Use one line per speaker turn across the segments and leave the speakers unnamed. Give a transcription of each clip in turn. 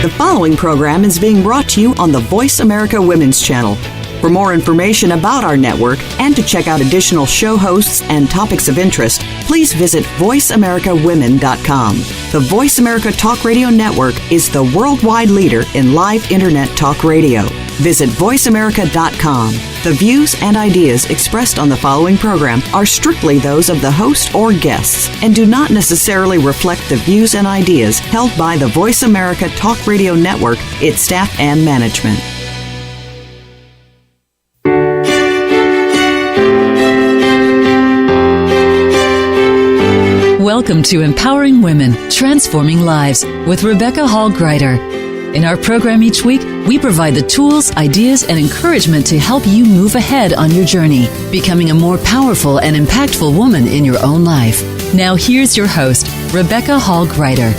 The following program is being brought to you on the Voice America Women's Channel. For more information about our network and to check out additional show hosts and topics of interest, please visit voiceamericawomen.com. The Voice America Talk Radio Network is the worldwide leader in live Internet talk radio. Visit voiceamerica.com. The views and ideas expressed on the following program are strictly those of the host or guests and do not necessarily reflect the views and ideas held by the Voice America Talk Radio Network, its staff, and management.
Welcome to Empowering Women, Transforming Lives with Rebecca Hall Gruyter. In our program each week, we provide the tools, ideas, and encouragement to help you move ahead on your journey, becoming a more powerful and impactful woman in your own life. Now here's your host, Rebecca Hall Gruyter.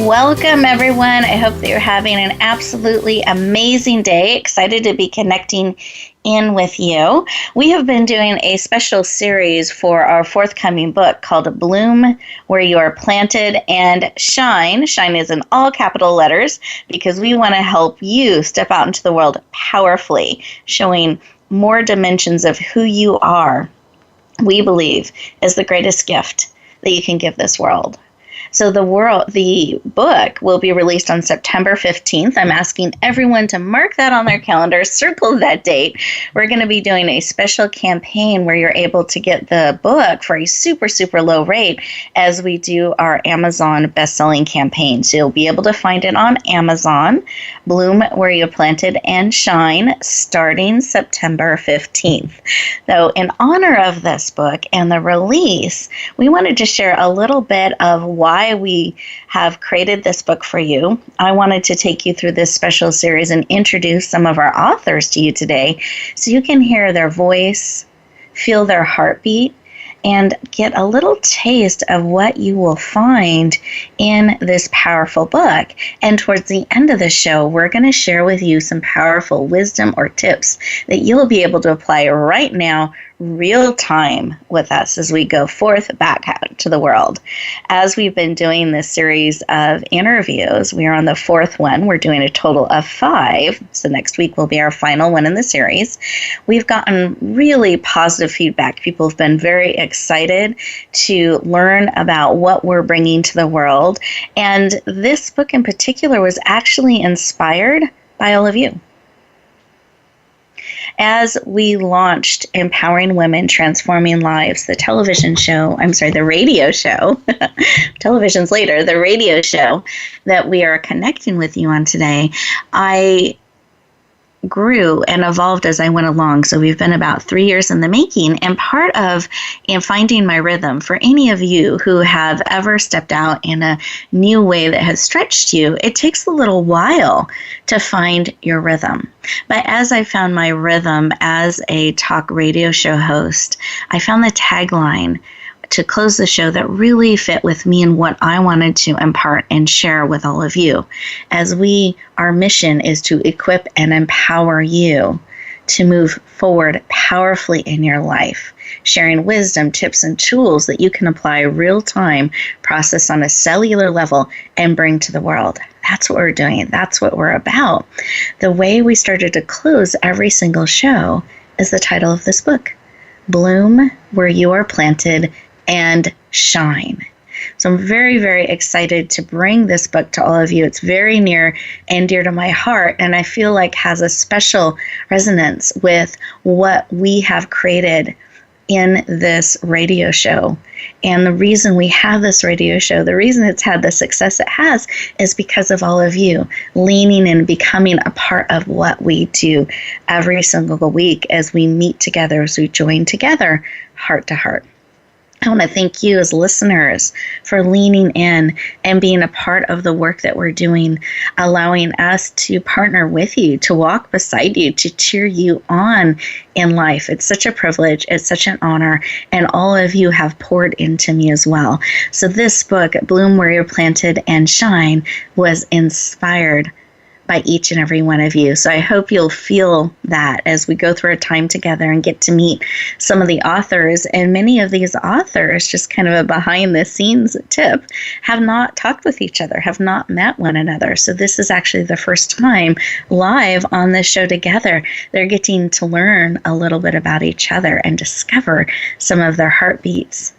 Welcome, everyone. I hope that you're having an absolutely amazing day. Excited to be connecting in with you. We have been doing a special series for our forthcoming book called Bloom Where You Are Planted and Shine. Shine is in all capital letters because we want to help you step out into the world powerfully, showing more dimensions of who you are, we believe, is the greatest gift that you can give this world. So the book will be released on September 15th. I'm asking everyone to mark that on their calendar, circle that date. We're going to be doing a special campaign where you're able to get the book for a super, super low rate as we do our Amazon best-selling campaign. So you'll be able to find it on Amazon, Bloom Where You Planted and Shine, starting September 15th. So in honor of this book and the release, we wanted to share a little bit of why we have created this book for you. I wanted to take you through this special series and introduce some of our authors to you today so you can hear their voice, feel their heartbeat, and get a little taste of what you will find in this powerful book. And towards the end of the show, we're going to share with you some powerful wisdom or tips that you'll be able to apply right now, real time with us as we go forth back out to the world. As we've been doing this series of interviews, we are on the fourth one. We're doing a total of 5. So next week will be our final one in the series. We've gotten really positive feedback. People have been very excited to learn about what we're bringing to the world. And this book in particular was actually inspired by all of you. As we launched Empowering Women, Transforming Lives, the radio show, television's later, the radio show that we are connecting with you on today, I grew and evolved as I went along. So we've been about 3 years in the making, and part of finding my rhythm for any of you who have ever stepped out in a new way that has stretched you, it takes a little while to find your rhythm. But as I found my rhythm as a talk radio show host, I found the tagline to close the show that really fit with me and what I wanted to impart and share with all of you. Our mission is to equip and empower you to move forward powerfully in your life, sharing wisdom, tips, and tools that you can apply real time, process on a cellular level, and bring to the world. That's what we're doing. That's what we're about. The way we started to close every single show is the title of this book, Bloom Where You Are Planted and Shine. So I'm very, very excited to bring this book to all of you. It's very near and dear to my heart, and I feel like has a special resonance with what we have created in this radio show. And the reason we have this radio show, the reason it's had the success it has, is because of all of you leaning and becoming a part of what we do every single week as we meet together, as we join together, heart to heart. I want to thank you as listeners for leaning in and being a part of the work that we're doing, allowing us to partner with you, to walk beside you, to cheer you on in life. It's such a privilege. It's such an honor. And all of you have poured into me as well. So this book, Bloom Where You're Planted and Shine, was inspired by each and every one of you. So I hope you'll feel that as we go through our time together and get to meet some of the authors. And many of these authors, just kind of a behind the scenes tip, have not talked with each other, have not met one another. So this is actually the first time live on this show together. They're getting to learn a little bit about each other and discover some of their heartbeats.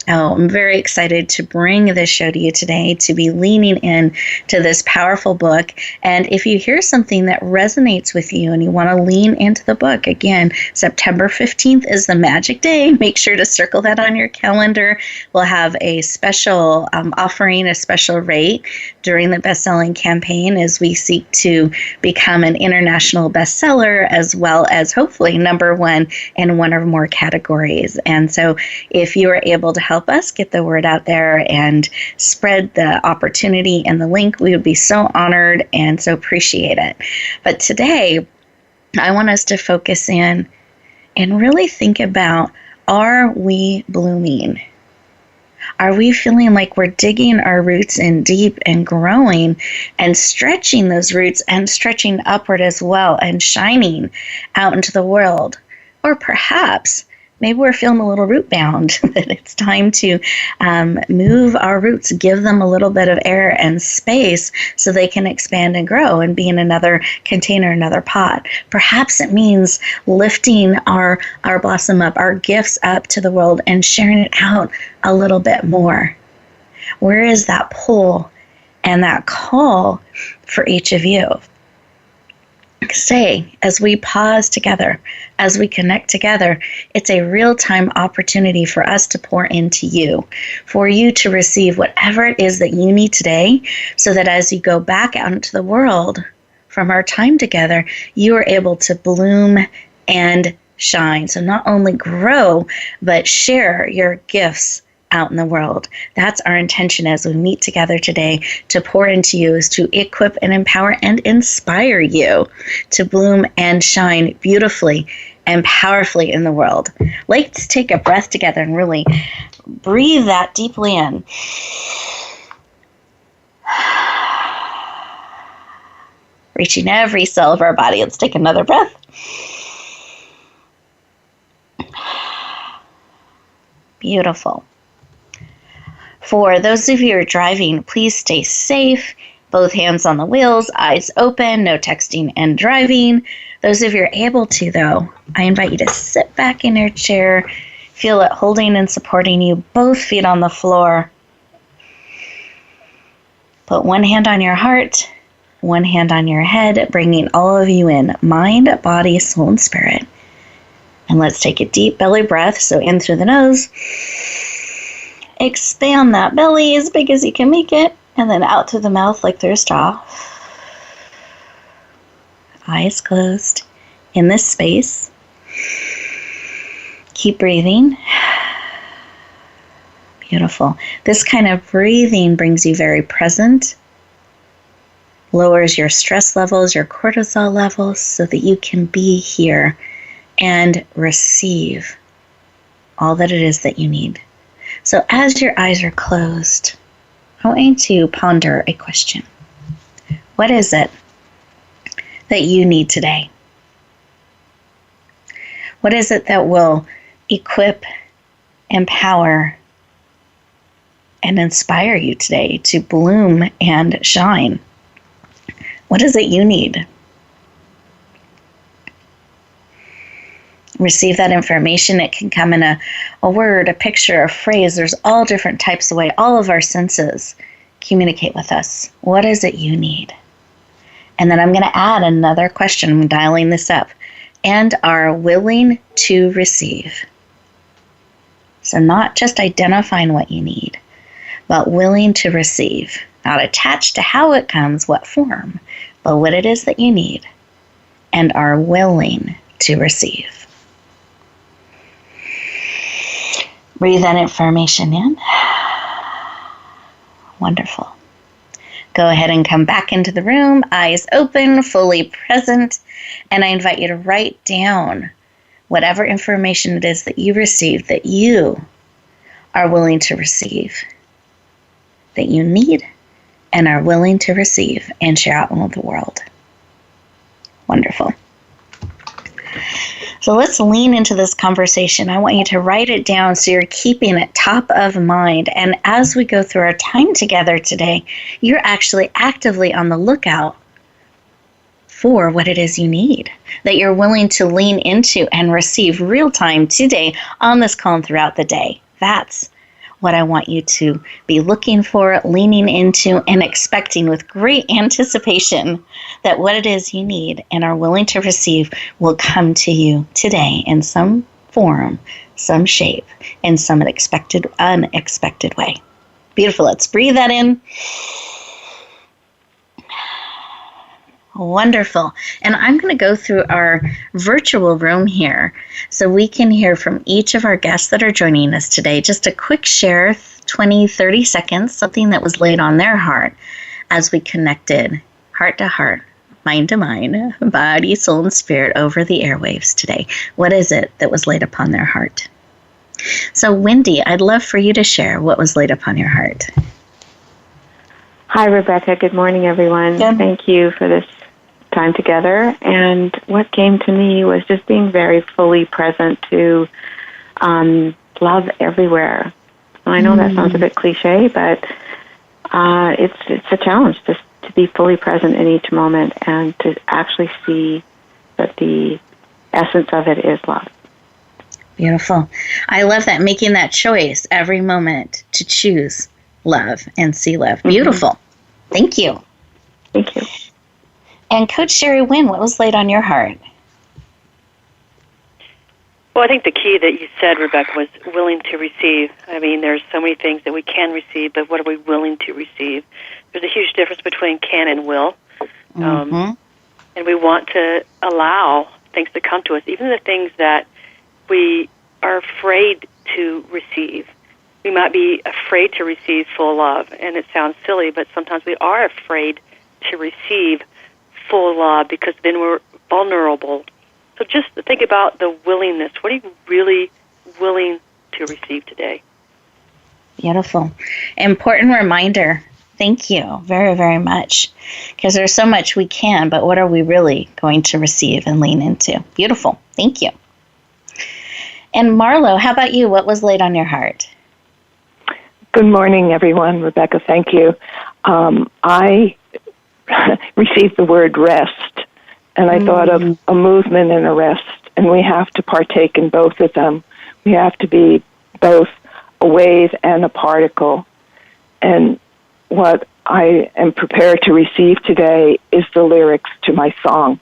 Oh, I'm very excited to bring this show to you today, to be leaning in to this powerful book. And if you hear something that resonates with you and you want to lean into the book, again, September 15th is the magic day. Make sure to circle that on your calendar. We'll have a special offering, a special rate during the best-selling campaign as we seek to become an international bestseller, as well as hopefully number one in one or more categories. And so if you are able to help us get the word out there and spread the opportunity and the link, we would be so honored and so appreciate it. But today, I want us to focus in and really think about, are we blooming? Are we feeling like we're digging our roots in deep and growing and stretching those roots and stretching upward as well and shining out into the world? Or perhaps maybe we're feeling a little root bound, that it's time to move our roots, give them a little bit of air and space so they can expand and grow and be in another container, another pot. Perhaps it means lifting our blossom up, our gifts up to the world and sharing it out a little bit more. Where is that pull and that call for each of you? Say, as we pause together, as we connect together, it's a real-time opportunity for us to pour into you, for you to receive whatever it is that you need today, so that as you go back out into the world from our time together, you are able to bloom and shine. So not only grow, but share your gifts out in the world. That's our intention as we meet together today, to pour into you, is to equip and empower and inspire you to bloom and shine beautifully and powerfully in the world. Let's take a breath together and really breathe that deeply in. Reaching every cell of our body. Let's take another breath. Beautiful. For those of you who are driving, please stay safe. Both hands on the wheels, eyes open, no texting and driving. Those of you who are able to, though, I invite you to sit back in your chair, feel it holding and supporting you, both feet on the floor. Put one hand on your heart, one hand on your head, bringing all of you in, mind, body, soul, and spirit. And let's take a deep belly breath. So in through the nose. Expand that belly as big as you can make it, and then out through the mouth like through a straw. Eyes closed in this space. Keep breathing. Beautiful. This kind of breathing brings you very present, lowers your stress levels, your cortisol levels, so that you can be here and receive all that it is that you need. So as your eyes are closed, I want you to ponder a question. What is it that you need today? What is it that will equip, empower, and inspire you today to bloom and shine? What is it you need? Receive that information. It can come in a word, a picture, a phrase. There's all different types of way. All of our senses communicate with us. What is it you need? And then I'm going to add another question. I'm dialing this up. And are willing to receive. So not just identifying what you need, but willing to receive. Not attached to how it comes, what form, but what it is that you need. And are willing to receive. Breathe that information in. Wonderful. Go ahead and come back into the room, eyes open, fully present, and I invite you to write down whatever information it is that you received, that you are willing to receive, that you need and are willing to receive and share out in the world. Wonderful. So let's lean into this conversation. I want you to write it down so you're keeping it top of mind. And as we go through our time together today, you're actually actively on the lookout for what it is you need, that you're willing to lean into and receive real time today on this call and throughout the day. That's what I want you to be looking for, leaning into, and expecting with great anticipation that what it is you need and are willing to receive will come to you today in some form, some shape, in some unexpected way. Beautiful. Let's breathe that in. Wonderful. And I'm going to go through our virtual room here so we can hear from each of our guests that are joining us today. Just a quick share, 20, 30 seconds, something that was laid on their heart as we connected heart to heart, mind to mind, body, soul, and spirit over the airwaves today. What is it that was laid upon their heart? So, Wendy, I'd love for you to share what was laid upon your heart.
Hi, Rebecca. Good morning, everyone. Thank you for this time together. And what came to me was just being very fully present to love everywhere. I know that sounds a bit cliche, but it's a challenge just to be fully present in each moment and to actually see that the essence of it is love.
Beautiful. I love that, making that choice every moment to choose love and see love. Beautiful. Thank you.
Thank you.
And Coach Sherry Winn, what was laid on your heart?
Well, I think the key that you said, Rebecca, was willing to receive. I mean, there's so many things that we can receive, but what are we willing to receive? There's a huge difference between can and will. And we want to allow things to come to us, even the things that we are afraid to receive. We might be afraid to receive full love, and it sounds silly, but sometimes we are afraid to receive full love because then we're vulnerable. So just think about the willingness. What are you really willing to receive today?
Beautiful. Important reminder. Thank you very, very much. Because there's so much we can, but what are we really going to receive and lean into? Beautiful. Thank you. And Marlowe, how about you? What was laid on your heart?
Good morning, everyone. Rebecca, thank you. I received the word rest, and I thought of a movement and a rest, and we have to partake in both of them. We have to be both a wave and a particle. And what I am prepared to receive today is the lyrics to my song.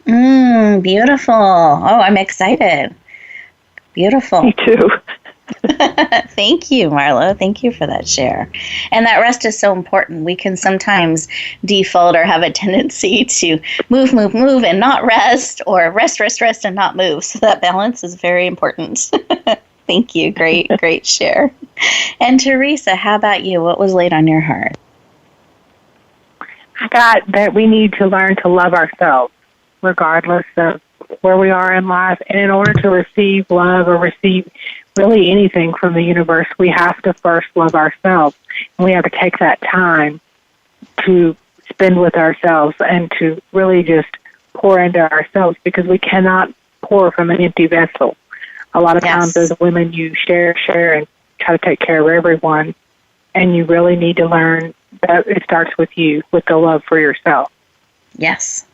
Beautiful. Oh, I'm excited. Beautiful.
Me too.
Thank you, Marlowe. Thank you for that share. And that rest is so important. We can sometimes default or have a tendency to move, and not rest, or rest, and not move. So that balance is very important. Thank you. Great share. And Teresa, how about you? What was laid on your heart?
I got that we need to learn to love ourselves, regardless of where we are in life. And in order to receive love or receive really anything from the universe, we have to first love ourselves. And we have to take that time to spend with ourselves and to really just pour into ourselves, because we cannot pour from an empty vessel. A lot of times as women, you share and try to take care of everyone, and you really need to learn that it starts with you, with the love for yourself.
Yes.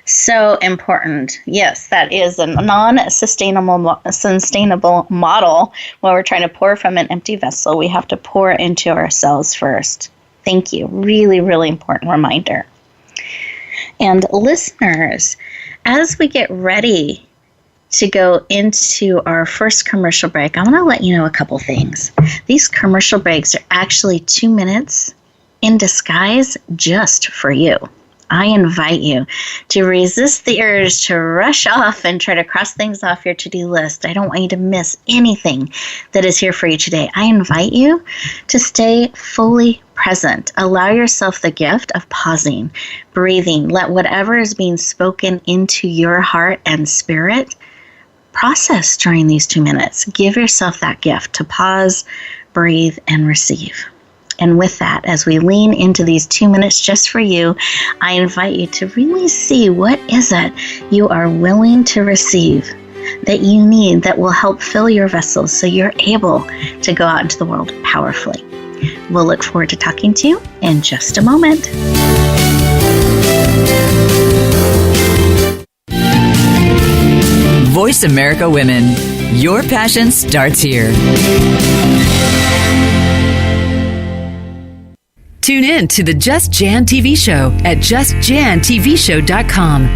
So important. Yes, that is a non-sustainable model. When we're trying to pour from an empty vessel, we have to pour into ourselves first. Thank you. Really, really important reminder. And listeners, as we get ready to go into our first commercial break, I want to let you know a couple things. These commercial breaks are actually 2 minutes in disguise just for you. I invite you to resist the urge to rush off and try to cross things off your to-do list. I don't want you to miss anything that is here for you today. I invite you to stay fully present. Allow yourself the gift of pausing, breathing. Let whatever is being spoken into your heart and spirit process during these 2 minutes. Give yourself that gift to pause, breathe, and receive. And with that, as we lean into these 2 minutes just for you, I invite you to really see what is it you are willing to receive that you need that will help fill your vessels so you're able to go out into the world powerfully. We'll look forward to talking to you in just a moment.
Voice America Women. Your passion starts here. Tune in to the Just Jan TV show at justjantvshow.com.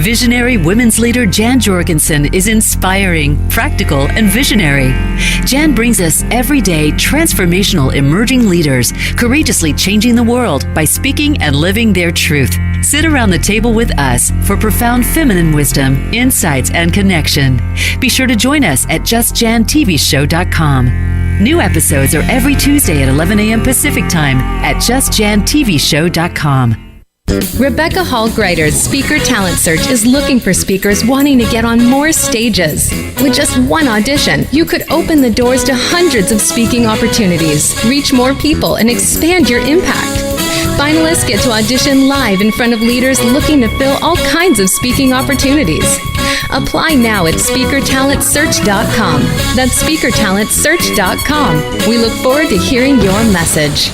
Visionary women's leader Jan Jorgensen is inspiring, practical, and visionary. Jan brings us everyday transformational emerging leaders, courageously changing the world by speaking and living their truth. Sit around the table with us for profound feminine wisdom, insights, and connection. Be sure to join us at justjantvshow.com. New episodes are every Tuesday at 11 a.m. Pacific Time at justjantvshow.com.
Rebecca Hall Gruyter's Speaker Talent Search is looking for speakers wanting to get on more stages. With just one audition, you could open the doors to hundreds of speaking opportunities, reach more people, and expand your impact. Finalists get to audition live in front of leaders looking to fill all kinds of speaking opportunities. Apply now at SpeakerTalentSearch.com. That's SpeakerTalentSearch.com. We look forward to hearing your message.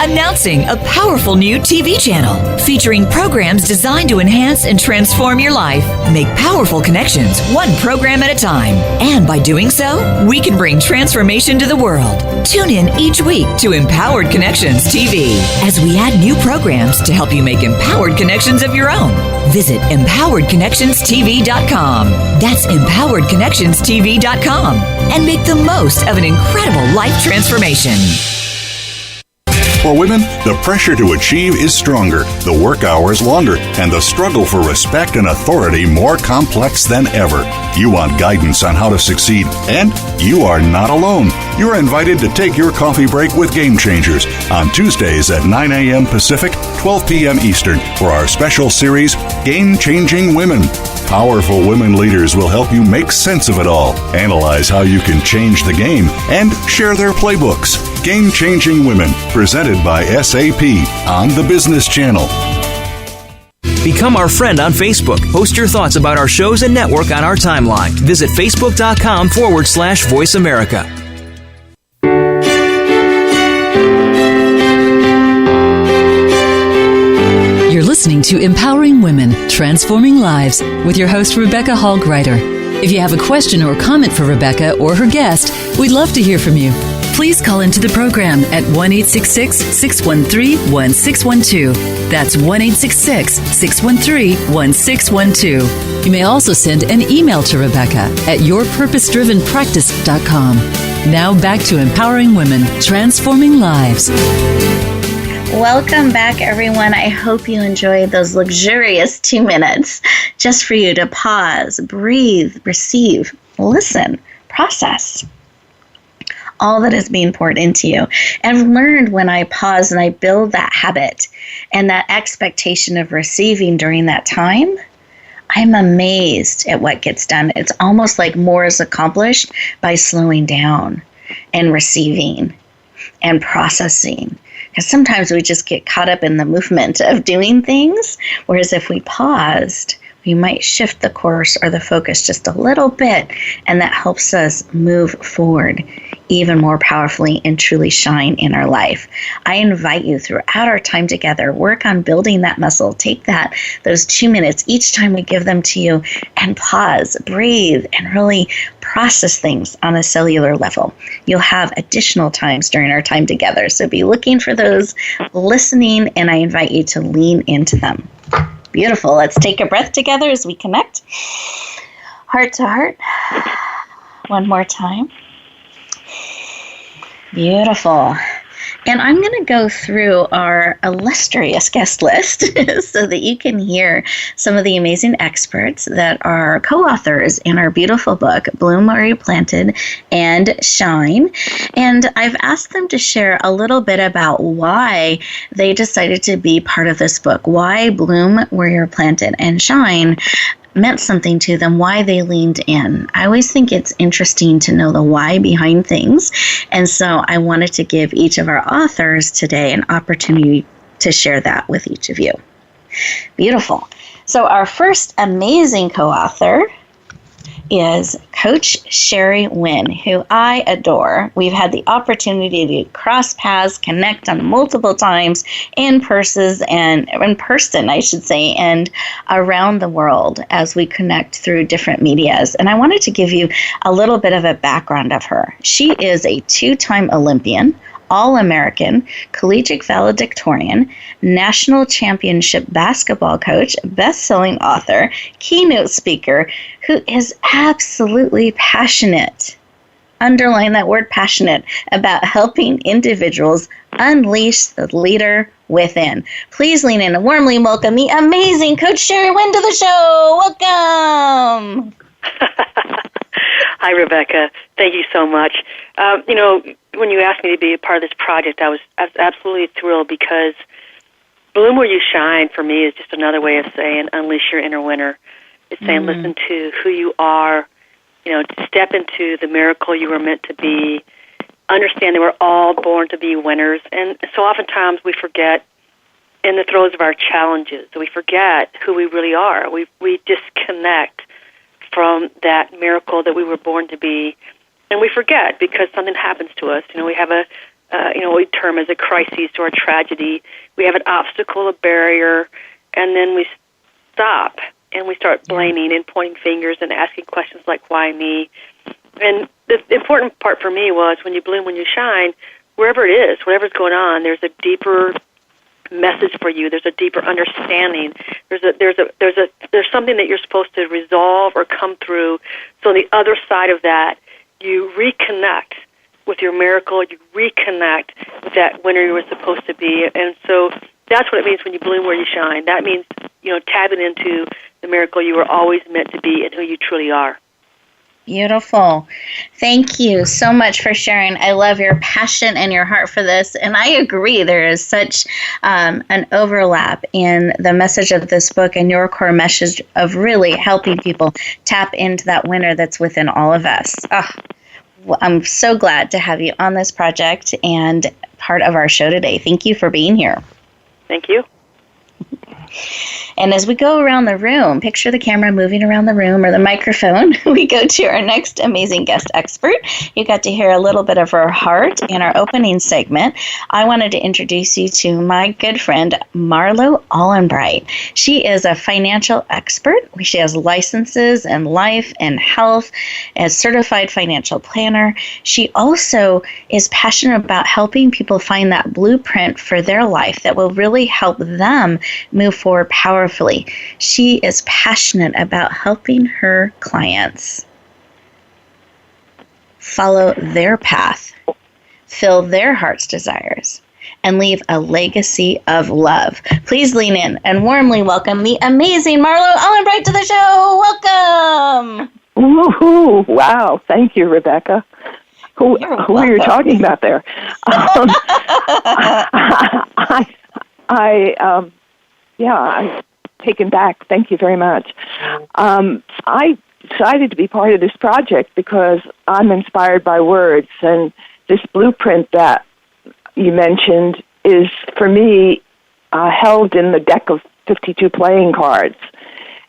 Announcing a powerful new TV channel featuring programs designed to enhance and transform your life. Make powerful connections, one program at a time. And by doing so, we can bring transformation to the world. Tune in each week to Empowered Connections TV as we add new programs to help you make empowered connections of your own. Visit EmpoweredConnectionsTV.com. That's EmpoweredConnectionsTV.com. And make the most of an incredible life transformation.
For women, the pressure to achieve is stronger, the work hours longer, and the struggle for respect and authority more complex than ever. You want guidance on how to succeed, and you are not alone. You're invited to take your coffee break with Game Changers on Tuesdays at 9 a.m. Pacific, 12 p.m. Eastern for our special series, Game Changing Women. Powerful women leaders will help you make sense of it all, analyze how you can change the game, and share their playbooks. Game Changing Women, presented by SAP on the Business Channel.
Become our friend on Facebook. Post your thoughts about our shows and network on our timeline. Visit Facebook.com/Voice America.
You're listening to Empowering Women, Transforming Lives with your host, Rebecca Hall Gruyter. If you have a question or comment for Rebecca or her guest, we'd love to hear from you. Please call into the program at 1-866-613-1612. That's 1-866-613-1612. You may also send an email to Rebecca at yourpurposedrivenpractice.com. Now back to Empowering Women, Transforming Lives.
Welcome back, everyone. I hope you enjoyed those luxurious 2 minutes just for you to pause, breathe, receive, listen, process all that is being poured into you. And I've learned when I pause and I build that habit and that expectation of receiving during that time, I'm amazed at what gets done. It's almost like more is accomplished by slowing down and receiving and processing. Because sometimes we just get caught up in the movement of doing things, whereas if we paused, we might shift the course or the focus just a little bit, and that helps us move forward even more powerfully and truly shine in our life. I invite you throughout our time together, work on building that muscle. Take those 2 minutes each time we give them to you and pause, breathe, and really process things on a cellular level. You'll have additional times during our time together, so be looking for those, listening, and I invite you to lean into them. Beautiful. Let's take a breath together as we connect. Heart to heart. One more time. Beautiful. And I'm going to go through our illustrious guest list so that you can hear some of the amazing experts that are co-authors in our beautiful book, Bloom Where You're Planted and Shine. And I've asked them to share a little bit about why they decided to be part of this book, why Bloom Where You're Planted and Shine meant something to them, why they leaned in. I always think it's interesting to know the why behind things. And so I wanted to give each of our authors today an opportunity to share that with each of you. Beautiful. So our first amazing co-author is Coach Sherry Winn, who I adore. We've had the opportunity to cross paths, connect on multiple times in person, and around the world as we connect through different medias. And I wanted to give you a little bit of a background of her. She is a 2-time Olympian, All-American, collegiate valedictorian, national championship basketball coach, best-selling author, keynote speaker, who is absolutely passionate, underline that word passionate, about helping individuals unleash the leader within. Please lean in and warmly welcome the amazing Coach Sherry Winn to the show. Welcome.
Hi, Rebecca. Thank you so much. When you asked me to be a part of this project, I was absolutely thrilled, because Bloom Where You Shine for me is just another way of saying unleash your inner winner. It's saying listen to who you are, step into the miracle you were meant to be, understand that we're all born to be winners. And so oftentimes we forget in the throes of our challenges, we forget who we really are. We disconnect from that miracle that we were born to be. And we forget because something happens to us. We have what we term as a crisis or a tragedy. We have an obstacle, a barrier, and then we stop and we start blaming and pointing fingers and asking questions like, why me? And the important part for me was when you bloom, when you shine, wherever it is, whatever's going on, there's a deeper message for you. There's a deeper understanding. There's something that you're supposed to resolve or come through. So on the other side of that, you reconnect with your miracle. You reconnect with that winner you were supposed to be. And so that's what it means when you bloom where you shine. That means, tapping into the miracle you were always meant to be and who you truly are.
Beautiful. Thank you so much for sharing. I love your passion and your heart for this. And I agree, there is such an overlap in the message of this book and your core message of really helping people tap into that winner that's within all of us. I'm so glad to have you on this project and part of our show today. Thank you for being here.
Thank you.
And as we go around the room, picture the camera moving around the room or the microphone, we go to our next amazing guest expert. You got to hear a little bit of her heart in our opening segment. I wanted to introduce you to my good friend, Marlowe Allenbright. She is a financial expert. She has licenses in life and health as certified financial planner. She also is passionate about helping people find that blueprint for their life that will really help them move forward powerfully. She is passionate about helping her clients follow their path, fill their heart's desires, and leave a legacy of love. Please lean in and warmly welcome the amazing Marlowe Allenbright to the show. Welcome.
Woohoo! Wow, thank you, Rebecca. Who are you talking about there? I'm taken back. Thank you very much. I decided to be part of this project because I'm inspired by words, and this blueprint that you mentioned is, for me, held in the deck of 52 playing cards.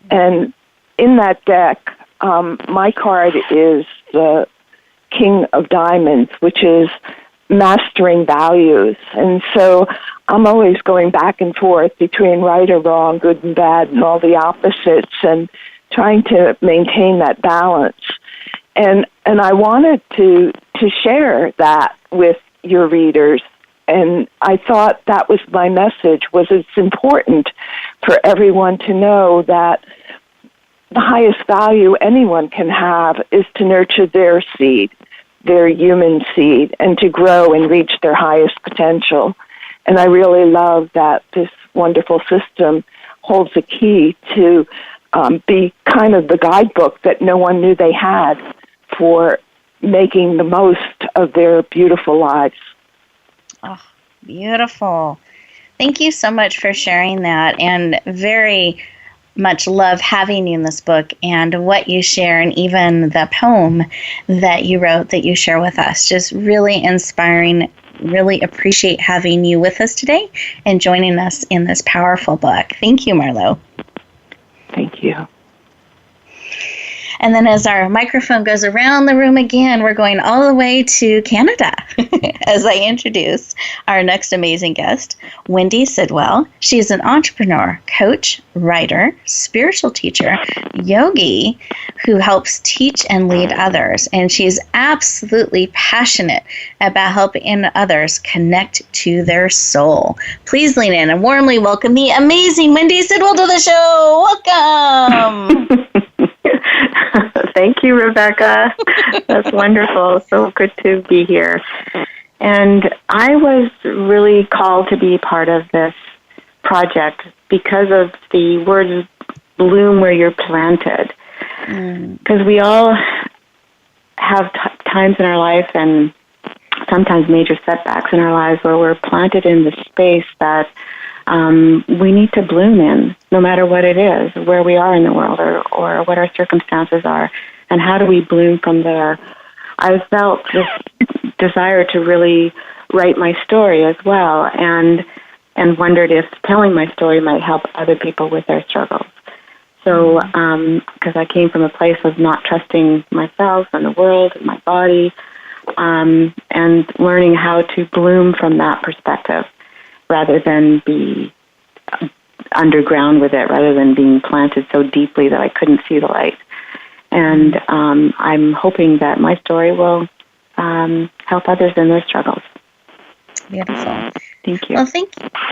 And in that deck, my card is the King of Diamonds, which is mastering values. And so I'm always going back and forth between right or wrong, good and bad, and all the opposites, and trying to maintain that balance. And I wanted to share that with your readers. And I thought that was my message, was it's important for everyone to know that the highest value anyone can have is to nurture their seed, their human seed, and to grow and reach their highest potential. And I really love that this wonderful system holds a key to be kind of the guidebook that no one knew they had for making the most of their beautiful lives.
Oh, beautiful. Thank you so much for sharing that, and very much love having you in this book and what you share, and even the poem that you wrote that you share with us. Just really inspiring. Really appreciate having you with us today and joining us in this powerful book. Thank you, Marlowe.
Thank you.
And then as our microphone goes around the room again, we're going all the way to Canada as I introduce our next amazing guest, Wendy Sidwell. She's an entrepreneur, coach, writer, spiritual teacher, yogi who helps teach and lead others. And she's absolutely passionate about helping others connect to their soul. Please lean in and warmly welcome the amazing Wendy Sidwell to the show. Welcome.
Thank you, Rebecca. That's wonderful. So good to be here. And I was really called to be part of this project because of the words bloom where you're planted. Because we all have times in our life and sometimes major setbacks in our lives where we're planted in the space that we need to bloom in, no matter what it is, where we are in the world or what our circumstances are, and how do we bloom from there. I felt this desire to really write my story as well, and wondered if telling my story might help other people with their struggles. So, because I came from a place of not trusting myself and the world and my body, and learning how to bloom from that perspective, rather than be underground with it, rather than being planted so deeply that I couldn't see the light. And I'm hoping that my story will help others in their struggles.
Beautiful.
Thank you.
Well,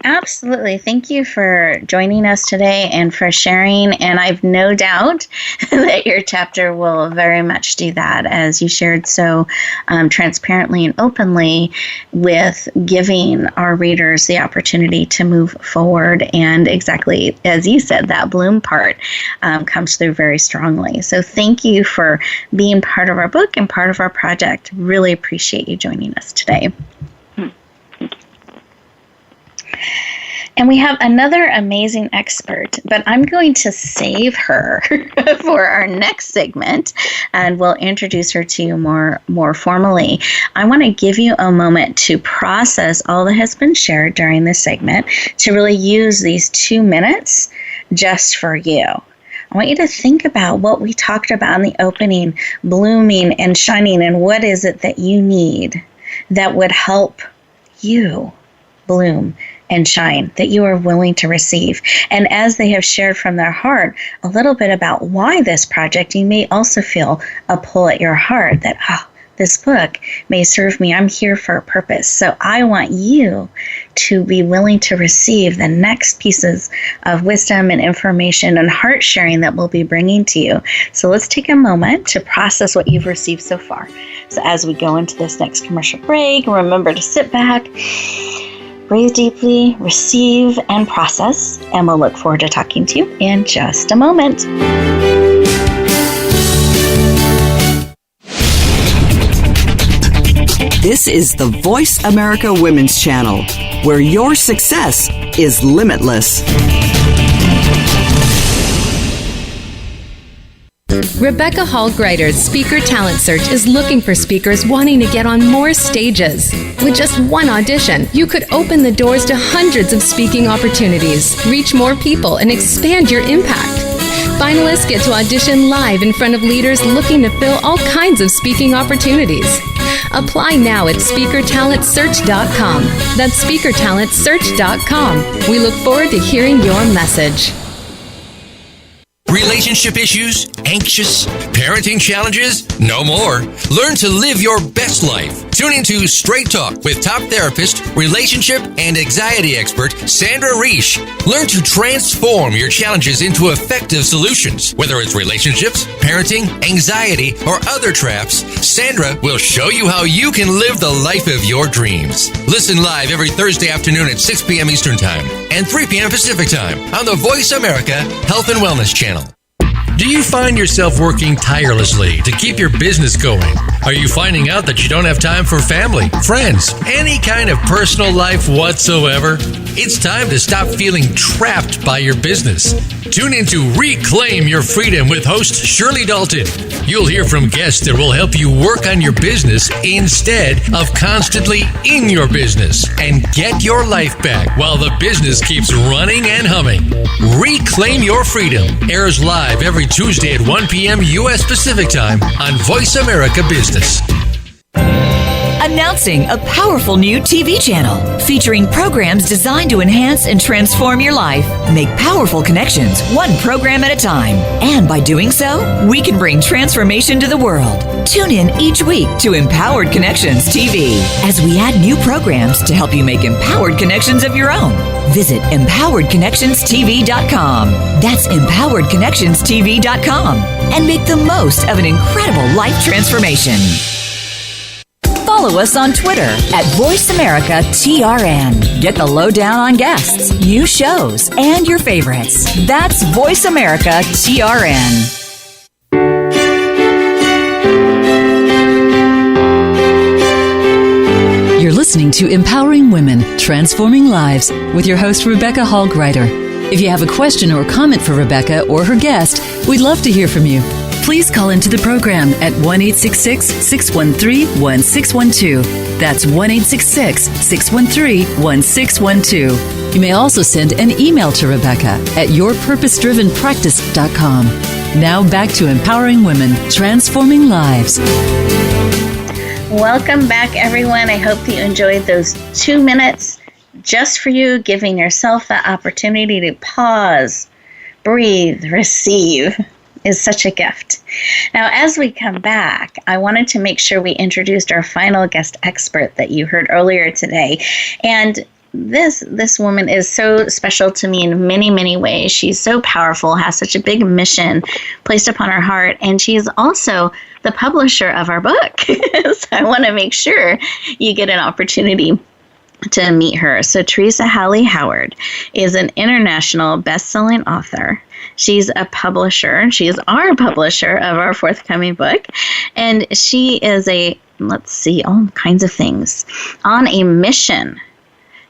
absolutely. Thank you for joining us today and for sharing. And I've no doubt that your chapter will very much do that, as you shared so transparently and openly with giving our readers the opportunity to move forward. And exactly as you said, that bloom part comes through very strongly. So thank you for being part of our book and part of our project. Really appreciate you joining us today. And we have another amazing expert, but I'm going to save her for our next segment, and we'll introduce her to you more formally. I want to give you a moment to process all that has been shared during this segment, to really use these 2 minutes just for you. I want you to think about what we talked about in the opening, blooming and shining, and what is it that you need that would help you bloom and shine, that you are willing to receive. And as they have shared from their heart a little bit about why this project, you may also feel a pull at your heart that, this book may serve me. I'm here for a purpose. So I want you to be willing to receive the next pieces of wisdom and information and heart sharing that we'll be bringing to you. So let's take a moment to process what you've received so far. So as we go into this next commercial break, remember to sit back, breathe deeply, receive, and process, and we'll look forward to talking to you in just a moment.
This is the Voice America Women's Channel, where your success is limitless.
Rebecca Hall Gruyter's Speaker Talent Search is looking for speakers wanting to get on more stages. With just one audition, you could open the doors to hundreds of speaking opportunities, reach more people, and expand your impact. Finalists get to audition live in front of leaders looking to fill all kinds of speaking opportunities. Apply now at SpeakerTalentSearch.com. That's SpeakerTalentSearch.com. We look forward to hearing your message.
Relationship issues? Anxious? Parenting challenges? No more. Learn to live your best life. Tune into Straight Talk with top therapist, relationship, and anxiety expert Sandra Reese. Learn to transform your challenges into effective solutions. Whether it's relationships, parenting, anxiety, or other traps, Sandra will show you how you can live the life of your dreams. Listen live every Thursday afternoon at 6 p.m. Eastern Time and 3 p.m. Pacific Time on the Voice America Health and Wellness Channel. Do you find yourself working tirelessly to keep your business going? Are you finding out that you don't have time for family, friends, any kind of personal life whatsoever? It's time to stop feeling trapped by your business. Tune in to Reclaim Your Freedom with host Shirley Dalton. You'll hear from guests that will help you work on your business instead of constantly in your business and get your life back while the business keeps running and humming. Reclaim Your Freedom airs live every Tuesday at 1 p.m. U.S. Pacific Time on Voice America Business.
Announcing a powerful new TV channel featuring programs designed to enhance and transform your life. Make powerful connections, one program at a time. And by doing so, we can bring transformation to the world. Tune in each week to Empowered Connections TV as we add new programs to help you make empowered connections of your own. Visit empoweredconnectionstv.com. That's empoweredconnectionstv.com. And make the most of an incredible life transformation. Follow us on Twitter at VoiceAmericaTRN. Get the lowdown on guests, new shows, and your favorites. That's VoiceAmericaTRN.
You're listening to Empowering Women, Transforming Lives with your host, Rebecca Hall Gruyter. If you have a question or comment for Rebecca or her guest, we'd love to hear from you. Please call into the program at 1-866-613-1612. That's 1-866-613-1612. You may also send an email to Rebecca at yourpurposedrivenpractice.com. Now back to Empowering Women, Transforming Lives.
Welcome back, everyone. I hope that you enjoyed those 2 minutes just for you, giving yourself the opportunity to pause, breathe, receive. Is such a gift. Now, as we come back, I wanted to make sure we introduced our final guest expert that you heard earlier today. And this woman is so special to me in many, many ways. She's so powerful, has such a big mission placed upon her heart, and she's also the publisher of our book. So I want to make sure you get an opportunity to meet her. So Teresa Hawley Howard is an international best-selling author. She's a publisher. She is our publisher of our forthcoming book. And she is all kinds of things, on a mission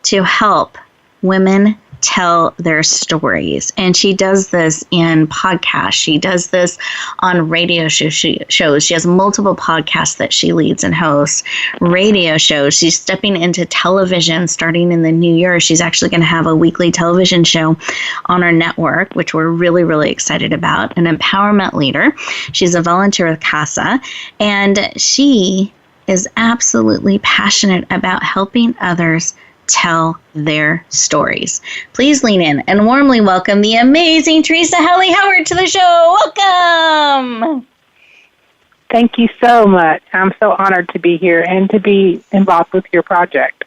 to help women tell their stories. And she does this in podcasts. She does this on radio shows. She has multiple podcasts that she leads and hosts, radio shows. She's stepping into television starting in the new year. She's actually going to have a weekly television show on our network, which we're really, really excited about. An empowerment leader. She's a volunteer with CASA, and she is absolutely passionate about helping others tell their stories. Please lean in and warmly welcome the amazing Teresa Hawley Howard to the show. Welcome.
Thank you so much. I'm so honored to be here and to be involved with your project.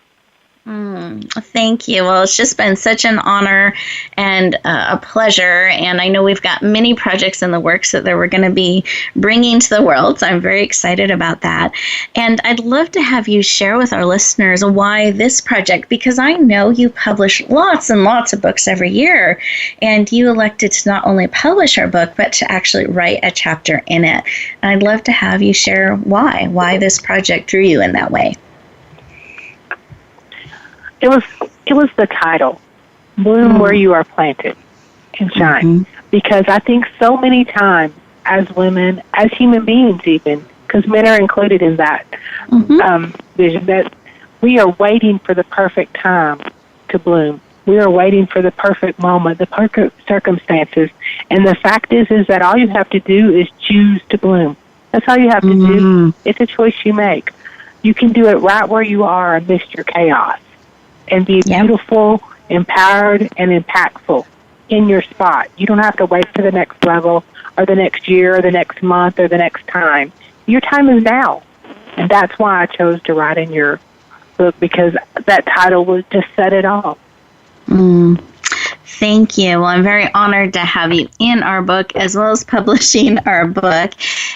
Thank you. Well, it's just been such an honor and a pleasure. And I know we've got many projects in the works that we're going to be bringing to the world. So I'm very excited about that. And I'd love to have you share with our listeners why this project, because I know you publish lots and lots of books every year. And you elected to not only publish our book, but to actually write a chapter in it. And I'd love to have you share why this project drew you in that way.
It was the title, Bloom Where You Are Planted and Shine. Because I think so many times as women, as human beings even, because men are included in that vision, that we are waiting for the perfect time to bloom. We are waiting for the perfect moment, the perfect circumstances. And the fact is that all you have to do is choose to bloom. That's all you have to do. It's a choice you make. You can do it right where you are amidst your chaos. And be beautiful, empowered, and impactful in your spot. You don't have to wait for the next level or the next year or the next month or the next time. Your time is now. And that's why I chose to write in your book, because that title was just set it all.
Thank you. Well, I'm very honored to have you in our book as well as publishing our book.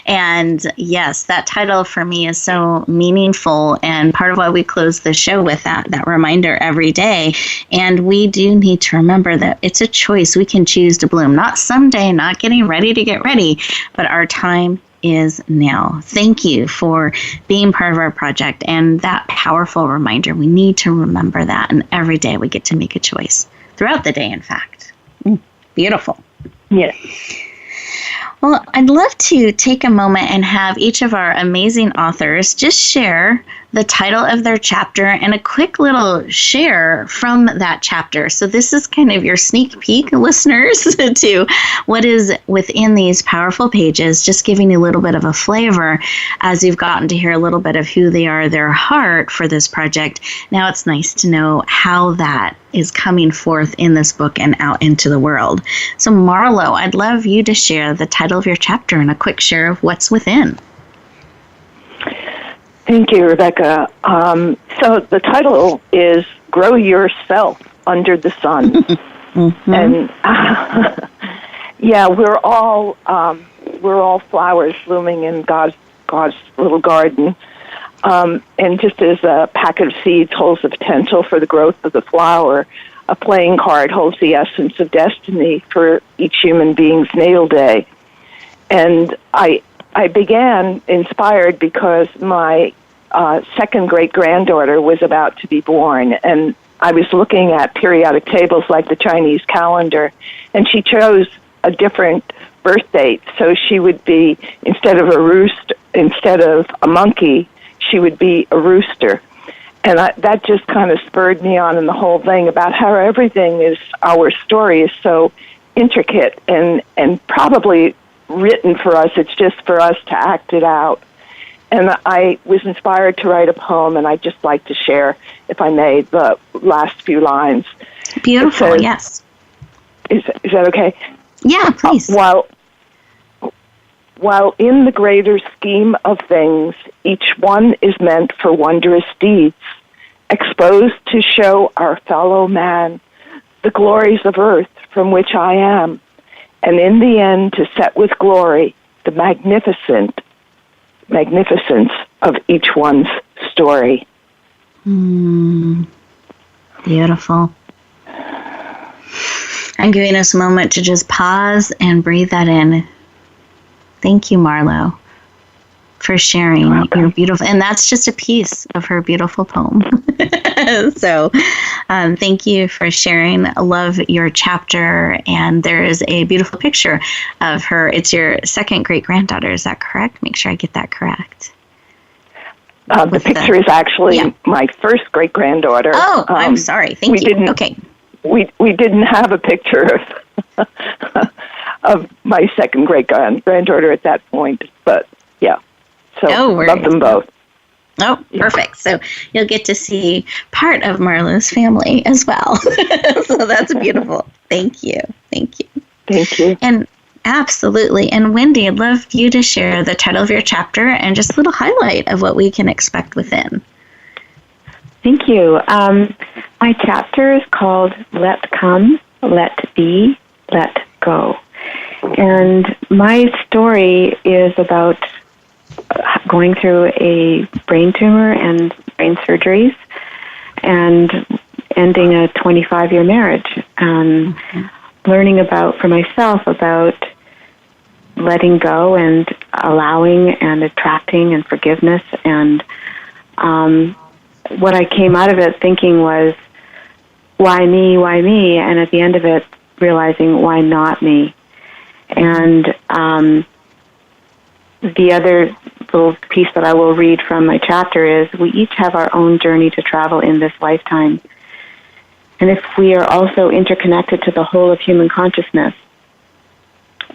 And yes, that title for me is so meaningful and part of why we close the show with that reminder every day. And we do need to remember that it's a choice. We can choose to bloom, not someday, not getting ready to get ready, but our time is now. Thank you for being part of our project and that powerful reminder. We need to remember that, and every day we get to make a choice. Throughout the day, in fact. Beautiful.
Yes.
Well, I'd love to take a moment and have each of our amazing authors just share the title of their chapter and a quick little share from that chapter. So this is kind of your sneak peek, listeners, to what is within these powerful pages, just giving you a little bit of a flavor as you've gotten to hear a little bit of who they are, their heart for this project. Now it's nice to know how that is coming forth in this book and out into the world. So Marlowe, I'd love you to share the title of your chapter and a quick share of what's within.
Thank you, Rebecca. So the title is Grow Yourself Under the Sun. Mm-hmm. And we're all flowers blooming in God's little garden. And just as a packet of seeds holds the potential for the growth of the flower, a playing card holds the essence of destiny for each human being's natal day. And I began inspired because my second great-granddaughter was about to be born, and I was looking at periodic tables like the Chinese calendar, and she chose a different birth date. So she would be, instead of a monkey, she would be a rooster. And that just kind of spurred me on in the whole thing about how our story is so intricate and probably written for us. It's just for us to act it out. And I was inspired to write a poem, and I'd just like to share, if I may, the last few lines.
Beautiful, says, yes.
Is that okay?
Yeah, please.
While in the greater scheme of things, each one is meant for wondrous deeds, exposed to show our fellow man the glories of earth from which I am, and in the end to set with glory the magnificence of each one's story.
Beautiful. I'm giving us a moment to just pause and breathe that in. Thank you, Marlowe, for sharing your beautiful, and that's just a piece of her beautiful poem. So thank you for sharing. I love your chapter, and there is a beautiful picture of her. It's your second great-granddaughter, is that correct? Make sure I get that correct.
The picture is actually my first great-granddaughter.
Oh, I'm sorry. Thank you.
Okay. We didn't have a picture of my second great-granddaughter at that point, but yeah. So love them both.
Oh, perfect. So you'll get to see part of Marlowe's family as well. So that's beautiful. Thank you. Thank you.
Thank you.
And absolutely. And Wendy, I'd love you to share the title of your chapter and just a little highlight of what we can expect within.
Thank you. My chapter is called Let Come, Let Be, Let Go. And my story is about going through a brain tumor and brain surgeries and ending a 25-year marriage and learning for myself about letting go and allowing and attracting and forgiveness. And what I came out of it thinking was, why me, why me? And at the end of it, realizing, why not me? And the other little piece that I will read from my chapter is, we each have our own journey to travel in this lifetime. And if we are also interconnected to the whole of human consciousness,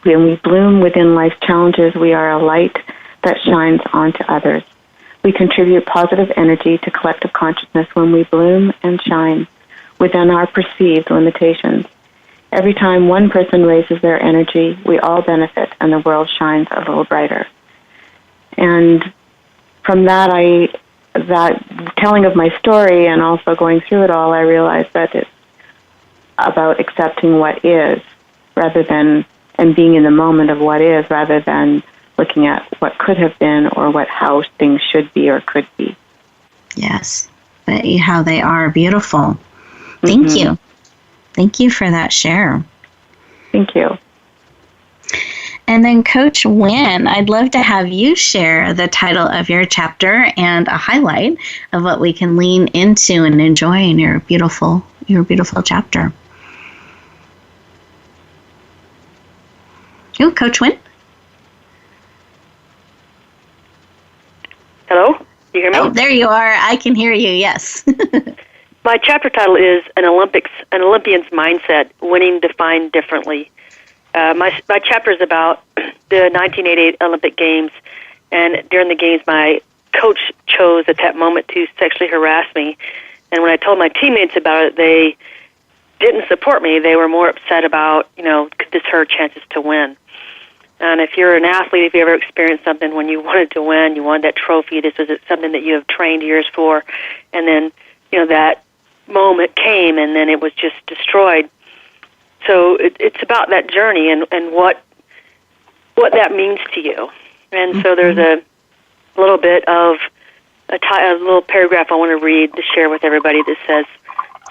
when we bloom within life's challenges, we are a light that shines onto others. We contribute positive energy to collective consciousness when we bloom and shine within our perceived limitations. Every time one person raises their energy, we all benefit and the world shines a little brighter. And from that telling of my story and also going through it all, I realized that it's about accepting what is and being in the moment of what is rather than looking at what could have been or how things should be or could be.
Yes, but how they are beautiful. Thank you. Thank you for that share.
Thank you.
And then Coach Winn, I'd love to have you share the title of your chapter and a highlight of what we can lean into and enjoy in your beautiful chapter. Oh, Coach Winn?
Hello? You hear me?
Oh, there you are. I can hear you, yes.
My chapter title is An Olympian's Mindset, Winning Defined Differently. My chapter is about the 1988 Olympic Games, and during the Games, my coach chose at that moment to sexually harass me. And when I told my teammates about it, they didn't support me. They were more upset about, could this hurt chances to win? And if you're an athlete, if you ever experienced something when you wanted to win, you wanted that trophy, this is something that you have trained years for, and then, that moment came and then it was just destroyed. So it's about that journey and what that means to you. And so there's a little bit of a little paragraph I want to read to share with everybody that says,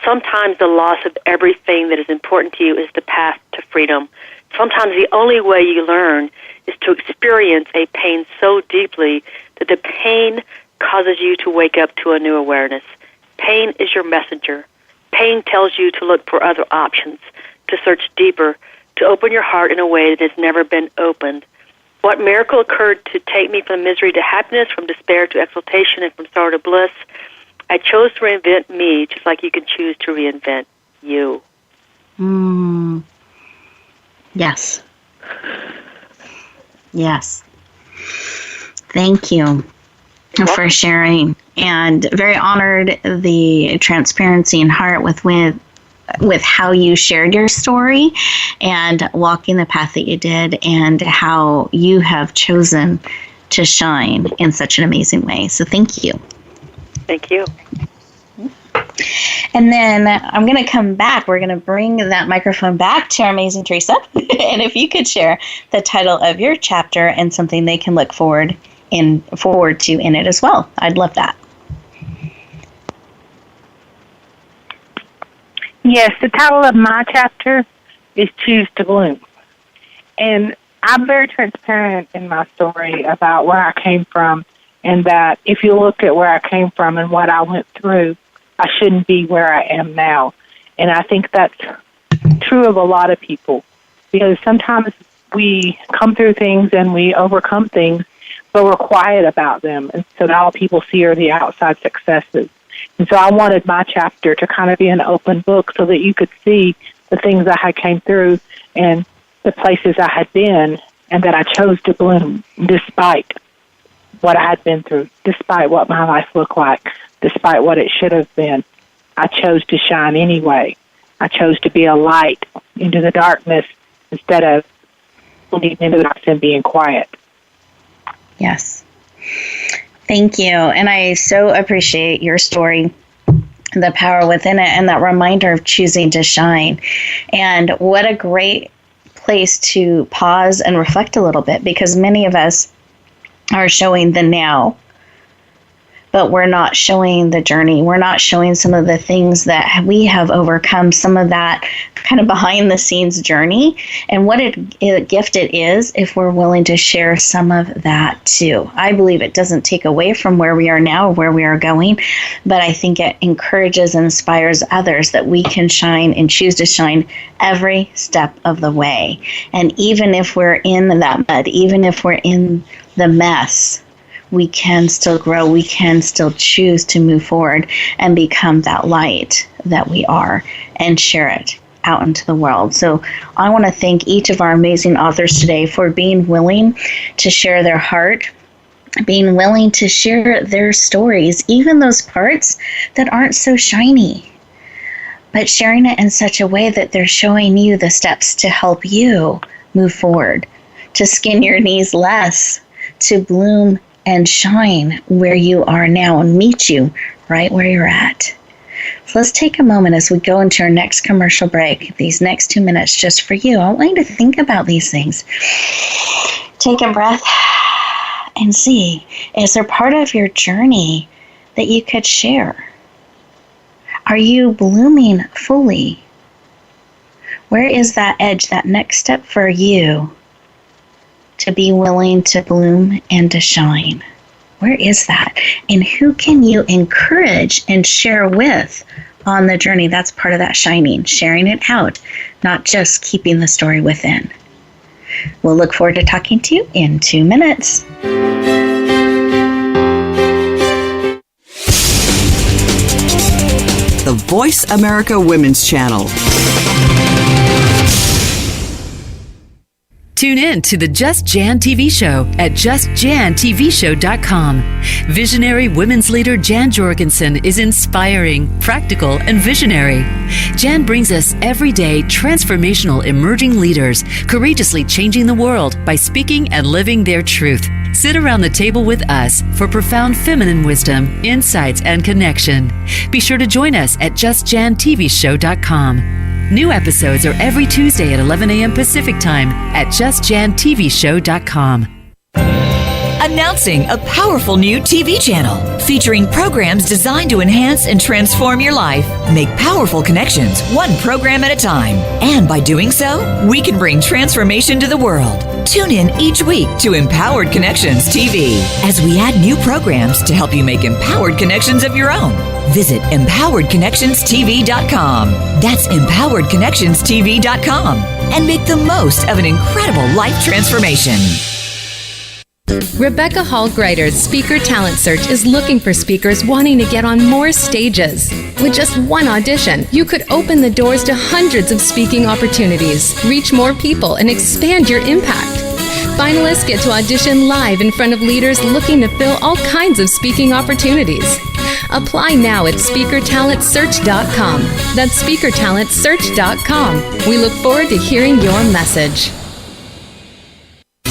sometimes the loss of everything that is important to you is the path to freedom. Sometimes the only way you learn is to experience a pain so deeply that the pain causes you to wake up to a new awareness. Pain is your messenger. Pain tells you to look for other options, to search deeper, to open your heart in a way that has never been opened. What miracle occurred to take me from misery to happiness, from despair to exaltation, and from sorrow to bliss? I chose to reinvent me, just like you can choose to reinvent you.
Yes. Yes. Thank you for sharing, and very honored the transparency and heart with how you shared your story and walking the path that you did and how you have chosen to shine in such an amazing way. So thank you.
Thank you.
And then I'm going to come back. We're going to bring that microphone back to our amazing Teresa. And if you could share the title of your chapter and something they can look forward to in it as well. I'd love that.
Yes, the title of my chapter is Choose to Bloom. And I'm very transparent in my story about where I came from, and that if you look at where I came from and what I went through, I shouldn't be where I am now. And I think that's true of a lot of people, because sometimes we come through things and we overcome things, but we're quiet about them. And so now all people see are the outside successes. And so I wanted my chapter to kind of be an open book so that you could see the things I had came through and the places I had been, and that I chose to bloom despite what I had been through, despite what my life looked like, despite what it should have been. I chose to shine anyway. I chose to be a light into the darkness instead of leading into the darkness and being quiet.
Yes. Thank you. And I so appreciate your story, the power within it, and that reminder of choosing to shine. And what a great place to pause and reflect a little bit, because many of us are showing the now, but we're not showing the journey. We're not showing some of the things that we have overcome, some of that kind of behind the scenes journey, and what a gift it is if we're willing to share some of that too. I believe it doesn't take away from where we are now or where we are going, but I think it encourages and inspires others that we can shine and choose to shine every step of the way. And even if we're in that mud, even if we're in the mess, we can still grow, we can still choose to move forward and become that light that we are and share it out into the world. So I want to thank each of our amazing authors today for being willing to share their heart, being willing to share their stories, even those parts that aren't so shiny, but sharing it in such a way that they're showing you the steps to help you move forward, to skin your knees less, to bloom and shine where you are now and meet you right where you're at. So let's take a moment as we go into our next commercial break, these next 2 minutes just for you. I want you to think about these things. Take a breath and see, is there part of your journey that you could share? Are you blooming fully? Where is that edge, that next step for you to be willing to bloom and to shine? Where is that? And who can you encourage and share with on the journey? That's part of that shining, sharing it out, not just keeping the story within. We'll look forward to talking to you in 2 minutes.
The Voice America Women's Channel.
Tune in to the Just Jan TV show at justjantvshow.com. Visionary women's leader Jan Jorgensen is inspiring, practical, and visionary. Jan brings us everyday transformational emerging leaders, courageously changing the world by speaking and living their truth. Sit around the table with us for profound feminine wisdom, insights, and connection. Be sure to join us at justjantvshow.com. New episodes are every Tuesday at 11 a.m. Pacific Time at justjantvshow.com.
Announcing a powerful new TV channel featuring programs designed to enhance and transform your life. Make powerful connections, one program at a time. And by doing so, we can bring transformation to the world. Tune in each week to Empowered Connections TV as we add new programs to help you make empowered connections of your own. Visit empoweredconnectionstv.com. That's empoweredconnectionstv.com. And make the most of an incredible life transformation.
Rebecca Hall Gruyter's Speaker Talent Search is looking for speakers wanting to get on more stages. With just one audition, you could open the doors to hundreds of speaking opportunities, reach more people, and expand your impact. Finalists get to audition live in front of leaders looking to fill all kinds of speaking opportunities. Apply now at speakertalentsearch.com. That's speakertalentsearch.com. We look forward to hearing your message.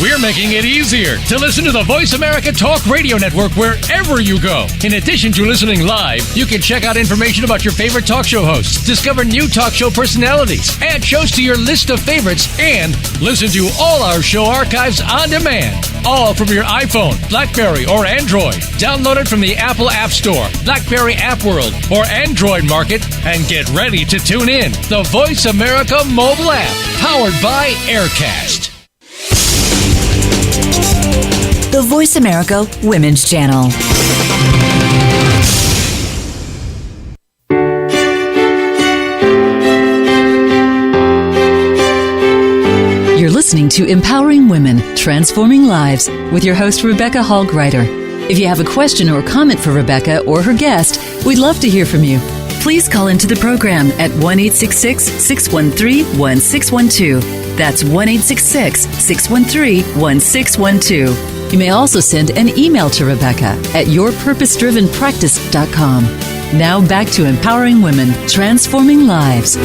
We're making it easier to listen to the Voice America Talk Radio Network wherever you go. In addition to listening live, you can check out information about your favorite talk show hosts, discover new talk show personalities, add shows to your list of favorites, and listen to all our show archives on demand. All from your iPhone, BlackBerry, or Android. Download it from the Apple App Store, BlackBerry App World, or Android Market, and get ready to tune in. The Voice America mobile app, powered by Aircast.
The Voice America Women's Channel.
You're listening to Empowering Women, Transforming Lives with your host, Rebecca Hall Gruyter. If you have a question or comment for Rebecca or her guest, we'd love to hear from you. Please call into the program at 1-866-613-1612. That's 1-866-613-1612. You may also send an email to Rebecca at yourpurposedrivenpractice.com. Now back to Empowering Women, Transforming Lives.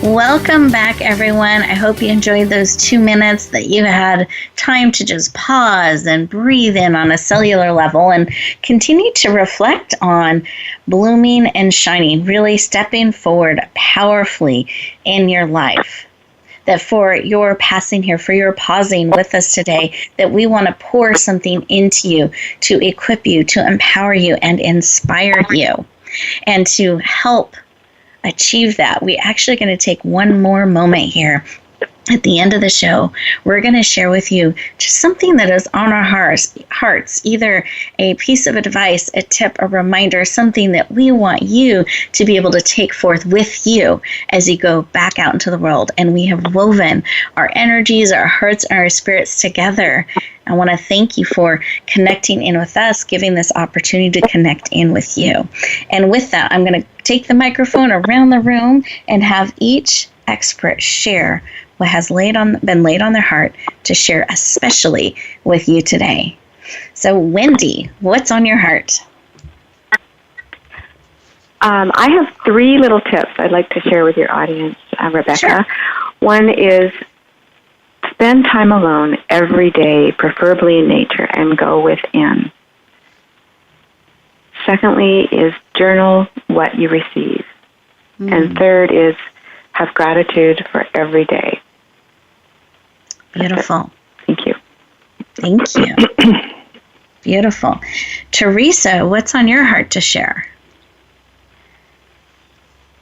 Welcome back, everyone. I hope you enjoyed those 2 minutes, that you had time to just pause and breathe in on a cellular level and continue to reflect on blooming and shining, really stepping forward powerfully in your life. That for your passing here, for your pausing with us today, that we want to pour something into you to equip you, to empower you, and inspire you, and to help achieve that. We're actually going to take one more moment here. At the end of the show, we're going to share with you just something that is on our hearts, either a piece of advice, a tip, a reminder, something that we want you to be able to take forth with you as you go back out into the world. And we have woven our energies, our hearts, and our spirits together. I want to thank you for connecting in with us, giving this opportunity to connect in with you. And with that, I'm going to take the microphone around the room and have each expert share what has been laid on their heart to share especially with you today. So, Wendy, what's on your heart?
I have 3 little tips I'd like to share with your audience, Rebecca.
Sure.
One is spend time alone every day, preferably in nature, and go within. Secondly is journal what you receive. And third is have gratitude for every day.
Beautiful.
Thank you.
Thank you. Beautiful. Teresa, what's on your heart to share?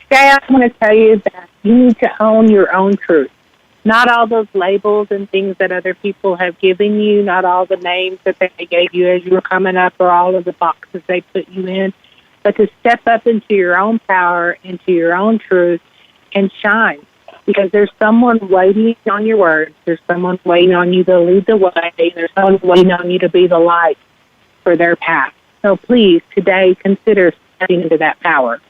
Today I want to tell you that you need to own your own truth. Not all those labels and things that other people have given you, not all the names that they gave you as you were coming up or all of the boxes they put you in, but to step up into your own power, into your own truth, and shine. Because there's someone waiting on your words. There's someone waiting on you to lead the way. There's someone waiting on you to be the light for their path. So please, today, consider stepping into that power.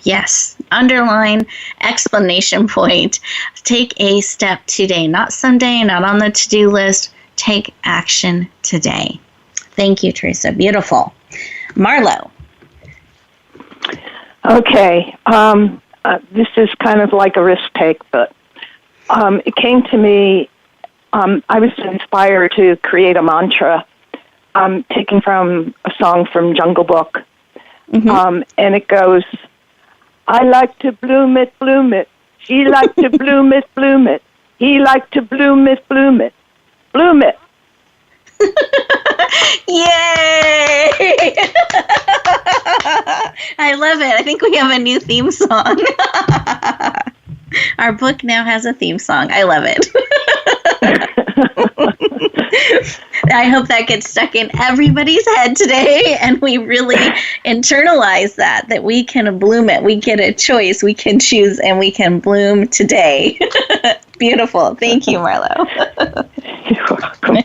Yes. Underline, exclamation point. Take a step today. Not someday, not on the to-do list. Take action today. Thank you, Teresa. Beautiful. Marlowe.
Okay. This is kind of like a risk take, but it came to me, I was inspired to create a mantra taken from a song from Jungle Book. Mm-hmm. And it goes, I like to bloom it, bloom it. She like to bloom it, bloom it. He like to bloom it, bloom it. Bloom it.
Yay! I love it. I think we have a new theme song. Our book now has a theme song. I love it. I hope that gets stuck in everybody's head today, and we really internalize that we can bloom it. We get a choice. We can choose, and we can bloom today. Beautiful. Thank you, Marlowe.
You're welcome.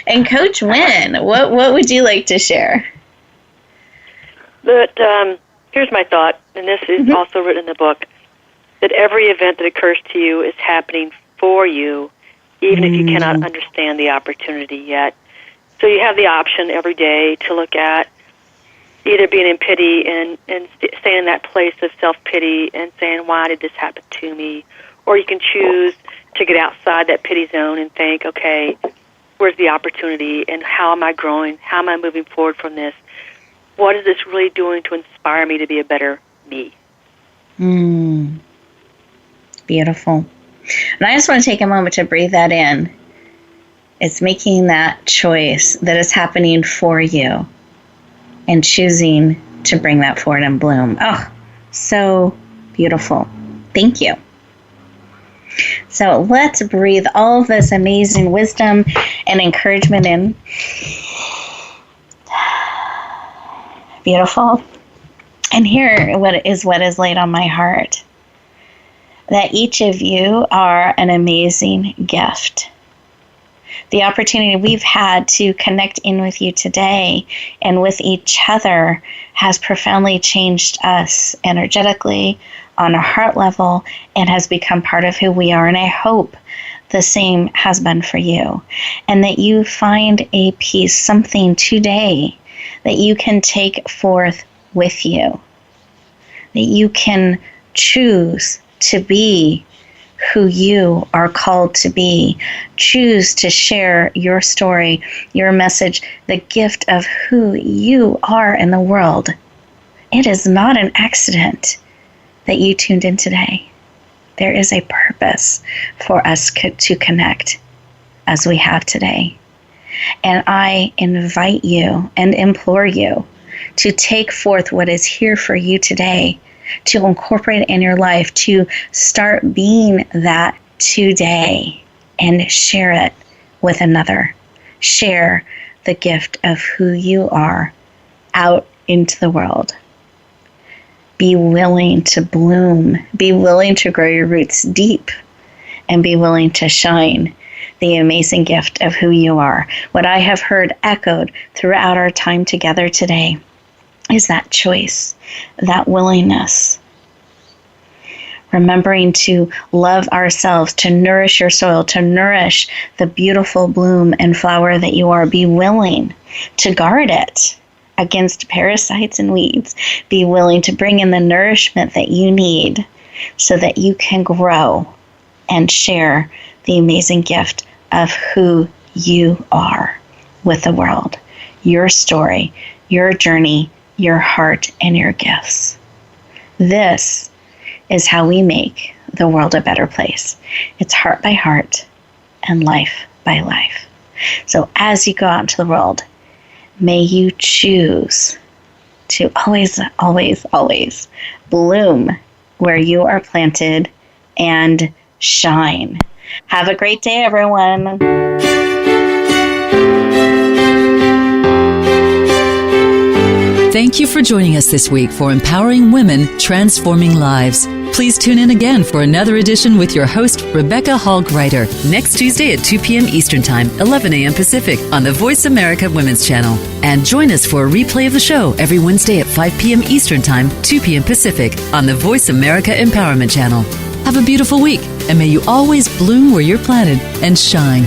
And Coach Winn, what would you like to share?
But here's my thought, and this is also written in the book, that every event that occurs to you is happening for you, even if you cannot understand the opportunity yet. So you have the option every day to look at either being in pity and staying in that place of self-pity and saying, why did this happen to me? Or you can choose to get outside that pity zone and think, okay, where's the opportunity and how am I growing? How am I moving forward from this? What is this really doing to inspire me to be a better me?
Beautiful. And I just want to take a moment to breathe that in. It's making that choice that is happening for you and choosing to bring that forward and bloom. Oh, so beautiful. Thank you. So let's breathe all of this amazing wisdom and encouragement in. Beautiful. And here what is laid on my heart. That each of you are an amazing gift. The opportunity we've had to connect in with you today and with each other has profoundly changed us energetically, on a heart level, and has become part of who we are. And I hope the same has been for you. And that you find a piece, something today that you can take forth with you. That you can choose to be who you are called to be. Choose to share your story, your message, the gift of who you are in the world. It is not an accident that you tuned in today. There is a purpose for us to connect as we have today. And I invite you and implore you to take forth what is here for you today, to incorporate it in your life, to start being that today and share it with another. Share the gift of who you are out into the world. Be willing to bloom. Be willing to grow your roots deep and be willing to shine the amazing gift of who you are. What I have heard echoed throughout our time together today is that choice, that willingness. Remembering to love ourselves, to nourish your soil, to nourish the beautiful bloom and flower that you are. Be willing to guard it against parasites and weeds. Be willing to bring in the nourishment that you need so that you can grow and share the amazing gift of who you are with the world. Your story, your journey, your heart, and your gifts. This is how we make the world a better place. It's heart by heart and life by life. So as you go out into the world, may you choose to always, always, always bloom where you are planted and shine. Have a great day, everyone.
Thank you for joining us this week for Empowering Women, Transforming Lives. Please tune in again for another edition with your host, Rebecca Hall Gruyter, next Tuesday at 2 p.m. Eastern Time, 11 a.m. Pacific on the Voice America Women's Channel. And join us for a replay of the show every Wednesday at 5 p.m. Eastern Time, 2 p.m. Pacific on the Voice America Empowerment Channel. Have a beautiful week, and may you always bloom where you're planted and shine.